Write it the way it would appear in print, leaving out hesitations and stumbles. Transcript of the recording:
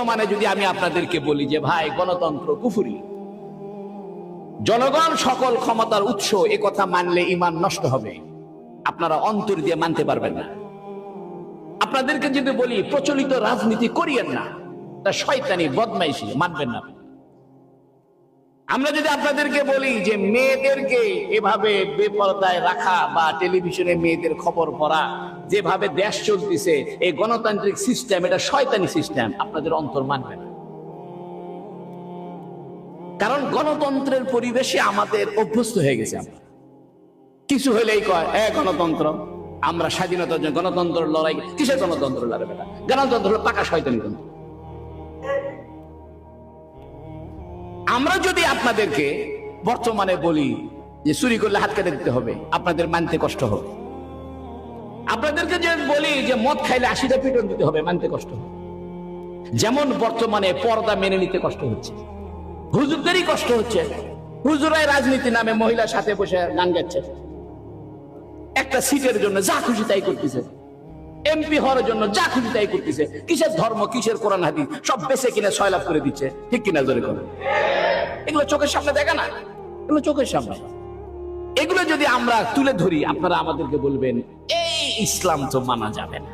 বর্তমানে যদি আমি আপনাদেরকে বলি যে ভাই গণতন্ত্র কুফরি, জনগণ সকল ক্ষমতার উৎস, এ কথা মানলে ঈমান নষ্ট হবে, আপনারা অন্তর দিয়ে মানতে পারবেন না। আপনাদেরকে যদি বলি প্রচলিত রাজনীতি করিয়েন না, তা শয়তানি বদমাইশি, মানবেন না। আমরা যদি আপনাদেরকে বলি যে মেয়েদেরকে এভাবে বেপরদায় রাখা বা টেলিভিশনে মেয়েদের খবর পড়া, যেভাবে দেশ চলতেছে এই গণতান্ত্রিক সিস্টেম, এটা শয়তানি সিস্টেম, আপনাদের অন্তর মানবে না। কারণ গণতন্ত্রের পরিবেশে আমাদের অভ্যস্ত হয়ে গেছে। আমরা কিছু হইলেই কয় গণতন্ত্র, আমরা স্বাধীনতার জন্য গণতন্ত্র লড়াই। কিসের গণতন্ত্র লড়াই? বেটা, গণতন্ত্র হলো পাকা শয়তানি তন্ত্র। আমরা যদি আপনাদেরকে বর্তমানে বলি যে চুরি করলে হাত কেটে দিতে হবে, আপনাদের মানতে কষ্ট হবে। আপনাদেরকে যে বলি যে মদ খাইলে 80টা পিটন দিতে হবে, মানতে কষ্ট হবে। যেমন বর্তমানে পর্দা মেনে নিতে কষ্ট হচ্ছে, হুজুরদেরই কষ্ট হচ্ছে। হুজুরাই রাজনীতি নামে মহিলার সাথে বসে গান গাচ্ছে, একটা সিটের জন্য যা খুশি তাই করতেছে, এমপি হওয়ার জন্য যা খুশি তাই করতেছে। কিসের ধর্ম, কিসের কোরআন হাদিস, সব বেঁচে কিনা সয়লাভ করে দিচ্ছে। ঠিক কিনা জোরে করে? এগুলো চোখের সামনে দেখা না, এগুলো চোখের সামনে। এগুলো যদি আমরা তুলে ধরি, আপনারা আমাদেরকে বলবেন এই ইসলাম তো মানা যাবে না।